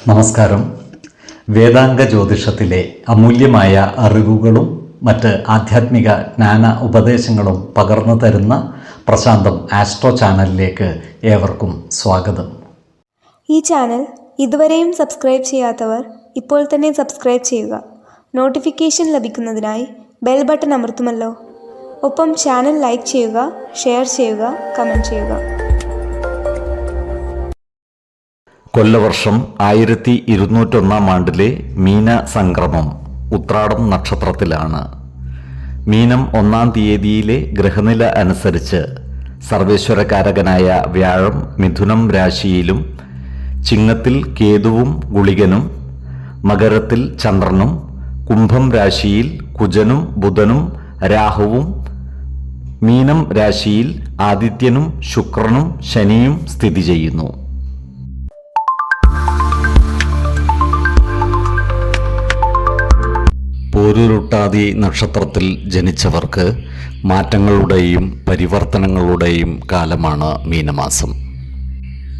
നമസ്കാരം. വേദാംഗ ജ്യോതിഷത്തിലെ അമൂല്യമായ അറിവുകളും മറ്റ് ആധ്യാത്മിക ജ്ഞാന ഉപദേശങ്ങളും പകർന്നു തരുന്ന പ്രശാന്തം ആസ്ട്രോ ചാനലിലേക്ക് ഏവർക്കും സ്വാഗതം. ഈ ചാനൽ ഇതുവരെയും സബ്സ്ക്രൈബ് ചെയ്യാത്തവർ ഇപ്പോൾ തന്നെ സബ്സ്ക്രൈബ് ചെയ്യുക. നോട്ടിഫിക്കേഷൻ ലഭിക്കുന്നതിനായി ബെൽ ബട്ടൺ അമർത്തുമല്ലോ. ഒപ്പം ചാനൽ ലൈക്ക് ചെയ്യുക, ഷെയർ ചെയ്യുക, കമൻറ്റ് ചെയ്യുക. കൊല്ലവർഷം 1201 ആണ്ടിലെ മീന സംക്രമം ഉത്രാടം നക്ഷത്രത്തിലാണ്. മീനം 1-ാം തീയതിയിലെ ഗ്രഹനില അനുസരിച്ച് സർവേശ്വരകാരകനായ വ്യാഴം മിഥുനം രാശിയിലും, ചിങ്ങത്തിൽ കേതുവും ഗുളികനും, മകരത്തിൽ ചന്ദ്രനും, കുംഭം രാശിയിൽ കുജനും ബുധനും രാഹുവും, മീനം രാശിയിൽ ആദിത്യനും ശുക്രനും ശനിയും സ്ഥിതി ചെയ്യുന്നു. പൂരുരുട്ടാതി നക്ഷത്രത്തിൽ ജനിച്ചവർക്ക് മാറ്റങ്ങളുടെയും പരിവർത്തനങ്ങളുടെയും കാലമാണ് മീനമാസം.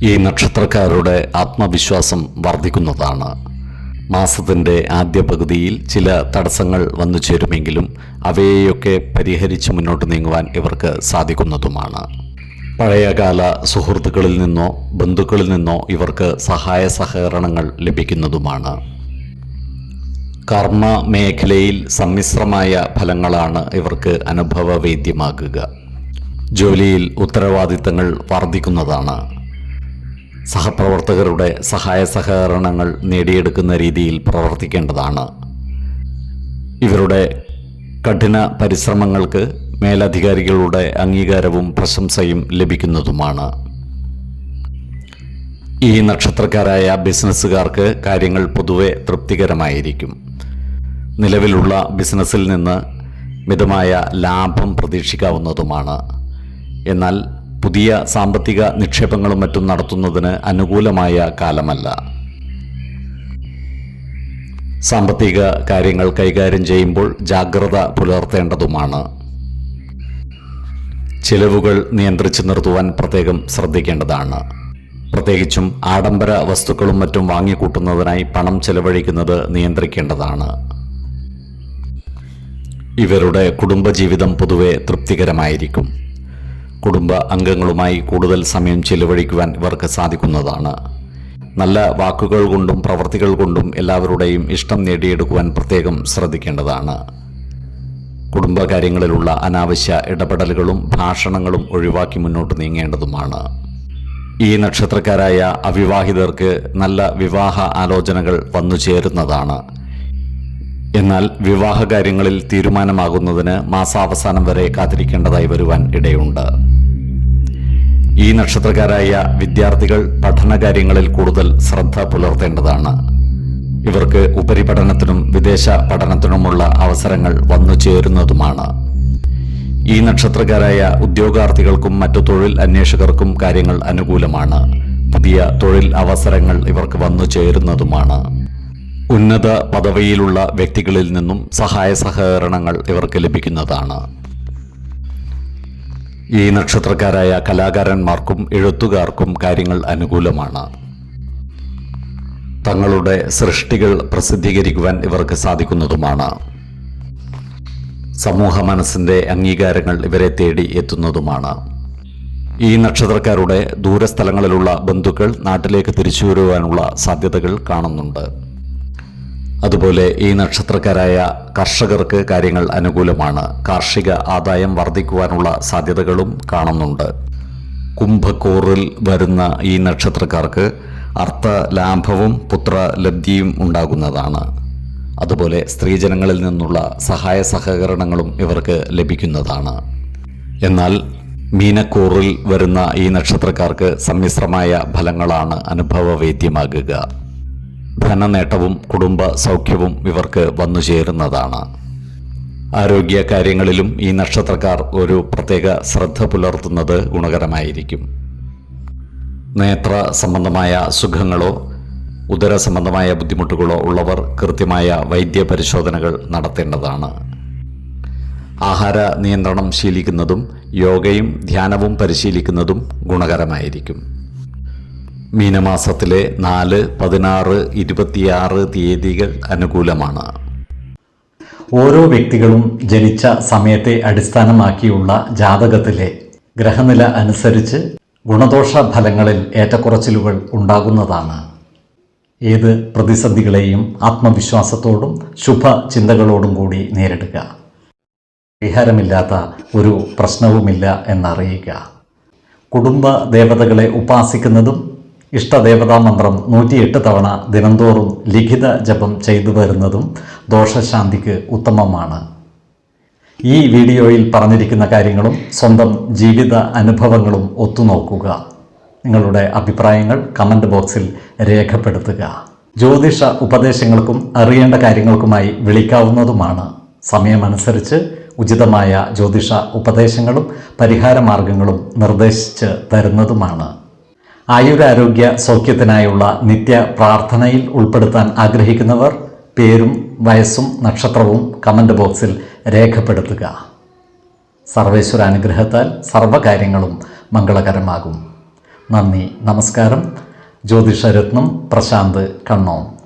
ഈ നക്ഷത്രക്കാരുടെ ആത്മവിശ്വാസം വർദ്ധിക്കുന്നതാണ്. മാസത്തിൻ്റെ ആദ്യ പകുതിയിൽ ചില തടസ്സങ്ങൾ വന്നു ചേരുമെങ്കിലും അവയെയൊക്കെ പരിഹരിച്ച് മുന്നോട്ട് നീങ്ങുവാൻ ഇവർക്ക് സാധിക്കുന്നതുമാണ്. പഴയകാല സുഹൃത്തുക്കളിൽ നിന്നോ ബന്ധുക്കളിൽ നിന്നോ ഇവർക്ക് സഹായ സഹകരണങ്ങൾ ലഭിക്കുന്നതുമാണ്. കർമ്മ മേഖലയിൽ സമ്മിശ്രമായ ഫലങ്ങളാണ് ഇവർക്ക് അനുഭവവേദ്യമാകുക. ജോലിയിൽ ഉത്തരവാദിത്തങ്ങൾ വർദ്ധിക്കുന്നതാണ്. സഹപ്രവർത്തകരുടെ സഹായ സഹകരണങ്ങൾ നേടിയെടുക്കുന്ന രീതിയിൽ പ്രവർത്തിക്കേണ്ടതാണ്. ഇവരുടെ കഠിന പരിശ്രമങ്ങൾക്ക് മേലധികാരികളുടെ അംഗീകാരവും പ്രശംസയും ലഭിക്കുന്നതുമാണ്. ഈ നക്ഷത്രക്കാരായ ബിസിനസ്സുകാർക്ക് കാര്യങ്ങൾ പൊതുവെ തൃപ്തികരമായിരിക്കും. നിലവിലുള്ള ബിസിനസ്സിൽ നിന്ന് മിതമായ ലാഭം പ്രതീക്ഷിക്കാവുന്നതുമാണ്. എന്നാൽ പുതിയ സാമ്പത്തിക നിക്ഷേപങ്ങളും മറ്റും നടത്തുന്നതിന് അനുകൂലമായ കാലമല്ല. സാമ്പത്തിക കാര്യങ്ങൾ കൈകാര്യം ചെയ്യുമ്പോൾ ജാഗ്രത പുലർത്തേണ്ടതുമാണ്. ചിലവുകൾ നിയന്ത്രിച്ചു നിർത്തുവാൻ പ്രത്യേകം ശ്രദ്ധിക്കേണ്ടതാണ്. പ്രത്യേകിച്ചും ആഡംബര വസ്തുക്കളും മറ്റും വാങ്ങിക്കൂട്ടുന്നതിനായി പണം ചെലവഴിക്കുന്നത് നിയന്ത്രിക്കേണ്ടതാണ്. ഇവരുടെ കുടുംബജീവിതം പൊതുവെ തൃപ്തികരമായിരിക്കും. കുടുംബ അംഗങ്ങളുമായി കൂടുതൽ സമയം ചെലവഴിക്കുവാൻ ഇവർക്ക് സാധിക്കുന്നതാണ്. നല്ല വാക്കുകൾ കൊണ്ടും പ്രവൃത്തികൾ കൊണ്ടും എല്ലാവരുടെയും ഇഷ്ടം നേടിയെടുക്കുവാൻ പ്രത്യേകം ശ്രദ്ധിക്കേണ്ടതാണ്. കുടുംബകാര്യങ്ങളിലുള്ള അനാവശ്യ ഇടപെടലുകളും ഭാഷണങ്ങളും ഒഴിവാക്കി മുന്നോട്ട് നീങ്ങേണ്ടതുമാണ്. ഈ നക്ഷത്രക്കാരായ അവിവാഹിതർക്ക് നല്ല വിവാഹ ആലോചനകൾ വന്നു ചേരുന്നതാണ്. എന്നാൽ വിവാഹകാര്യങ്ങളിൽ തീരുമാനമാകുന്നതിന് മാസാവസാനം വരെ കാത്തിരിക്കേണ്ടതായി വരുവാൻ ഇടയുണ്ട്. ഈ നക്ഷത്രക്കാരായ വിദ്യാർത്ഥികൾ പഠനകാര്യങ്ങളിൽ കൂടുതൽ ശ്രദ്ധ പുലർത്തേണ്ടതാണ്. ഇവർക്ക് ഉപരിപഠനത്തിനും വിദേശ പഠനത്തിനുമുള്ള അവസരങ്ങൾ വന്നു ചേരുന്നതുമാണ്. ഈ നക്ഷത്രക്കാരായ ഉദ്യോഗാർത്ഥികൾക്കും മറ്റു തൊഴിൽ അന്വേഷകർക്കും കാര്യങ്ങൾ അനുകൂലമാണ്. പുതിയ തൊഴിൽ അവസരങ്ങൾ ഇവർക്ക് വന്നു ചേരുന്നതുമാണ്. ഉന്നത പദവിയിലുള്ള വ്യക്തികളിൽ നിന്നും സഹായ സഹകരണങ്ങൾ ഇവർക്ക് ലഭിക്കുന്നതാണ്. ഈ നക്ഷത്രക്കാരായ കലാകാരന്മാർക്കും എഴുത്തുകാർക്കും കാര്യങ്ങൾ അനുകൂലമാണ്. തങ്ങളുടെ സൃഷ്ടികൾ പ്രസിദ്ധീകരിക്കുവാൻ ഇവർക്ക് സാധിക്കുന്നതുമാണ്. സമൂഹ മനസ്സിൻ്റെ അംഗീകാരങ്ങൾ ഇവരെ തേടി എത്തുന്നതുമാണ്. ഈ നക്ഷത്രക്കാരുടെ ദൂരസ്ഥലങ്ങളിലുള്ള ബന്ധുക്കൾ നാട്ടിലേക്ക് തിരിച്ചു വരുവാനുള്ള സാധ്യതകൾ കാണുന്നുണ്ട്. അതുപോലെ ഈ നക്ഷത്രക്കാരായ കർഷകർക്ക് കാര്യങ്ങൾ അനുകൂലമാണ്. കാർഷിക ആദായം വർദ്ധിക്കുവാനുള്ള സാധ്യതകളും കാണുന്നുണ്ട്. കുംഭക്കൂറിൽ വരുന്ന ഈ നക്ഷത്രക്കാർക്ക് അർത്ഥ ലാഭവും പുത്രലബ്ധിയും ഉണ്ടാകുന്നതാണ്. അതുപോലെ സ്ത്രീജനങ്ങളിൽ നിന്നുള്ള സഹായ സഹകരണങ്ങളും ഇവർക്ക് ലഭിക്കുന്നതാണ്. എന്നാൽ മീനക്കൂറിൽ വരുന്ന ഈ നക്ഷത്രക്കാർക്ക് സമ്മിശ്രമായ ഫലങ്ങളാണ് അനുഭവവേദ്യമാകുക. ധനനേട്ടവും കുടുംബ സൗഖ്യവും ഇവർക്ക് വന്നു ചേരുന്നതാണ്. ആരോഗ്യ കാര്യങ്ങളിലും ഈ നക്ഷത്രക്കാർ ഒരു പ്രത്യേക ശ്രദ്ധ പുലർത്തുന്നത് ഗുണകരമായിരിക്കും. നേത്ര സംബന്ധമായ അസുഖങ്ങളോ ഉദര സംബന്ധമായ ബുദ്ധിമുട്ടുകളോ ഉള്ളവർ കൃത്യമായ വൈദ്യപരിശോധനകൾ നടത്തേണ്ടതാണ്. ആഹാര നിയന്ത്രണം ശീലിക്കുന്നതും യോഗയും ധ്യാനവും പരിശീലിക്കുന്നതും ഗുണകരമായിരിക്കും. മീനമാസത്തിലെ 4, 16, 26 തീയതികൾ അനുകൂലമാണ്. ഓരോ വ്യക്തികളും ജനിച്ച സമയത്തെ അടിസ്ഥാനമാക്കിയുള്ള ജാതകത്തിലെ ഗ്രഹനില അനുസരിച്ച് ഗുണദോഷ ഫലങ്ങളിൽ ഏറ്റക്കുറച്ചിലുകൾ ഉണ്ടാകുന്നതാണ്. ഏത് പ്രതിസന്ധികളെയും ആത്മവിശ്വാസത്തോടും ശുഭചിന്തകളോടും കൂടി നേരിടുക. പരിഹാരമില്ലാത്ത ഒരു പ്രശ്നവുമില്ല എന്നറിയുക. കുടുംബ ദേവതകളെ ഉപാസിക്കുന്നതും ഇഷ്ടദേവതാ മന്ത്രം 108 തവണ ദിനംതോറും ലിഖിത ജപം ചെയ്തു വരുന്നതും ദോഷശാന്തിക്ക് ഉത്തമമാണ്. ഈ വീഡിയോയിൽ പറഞ്ഞിരിക്കുന്ന കാര്യങ്ങളും സ്വന്തം ജീവിത അനുഭവങ്ങളും ഒത്തുനോക്കുക. നിങ്ങളുടെ അഭിപ്രായങ്ങൾ കമൻറ്റ് ബോക്സിൽ രേഖപ്പെടുത്തുക. ജ്യോതിഷ ഉപദേശങ്ങൾക്കും അറിയേണ്ട കാര്യങ്ങൾക്കുമായി വിളിക്കാവുന്നതുമാണ്. സമയമനുസരിച്ച് ഉചിതമായ ജ്യോതിഷ ഉപദേശങ്ങളും പരിഹാരമാർഗങ്ങളും നിർദ്ദേശിച്ച് തരുന്നതുമാണ്. ആയുരാരോഗ്യ സൗഖ്യത്തിനായുള്ള നിത്യ പ്രാർത്ഥനയിൽ ഉൾപ്പെടുത്താൻ ആഗ്രഹിക്കുന്നവർ പേരും വയസ്സും നക്ഷത്രവും കമൻറ്റ് ബോക്സിൽ രേഖപ്പെടുത്തുക. സർവേശ്വരാനുഗ്രഹത്താൽ സർവ്വകാര്യങ്ങളും മംഗളകരമാകും. നന്ദി, നമസ്കാരം. ജ്യോതിഷരത്നം പ്രശാന്ത് കണ്ണോം.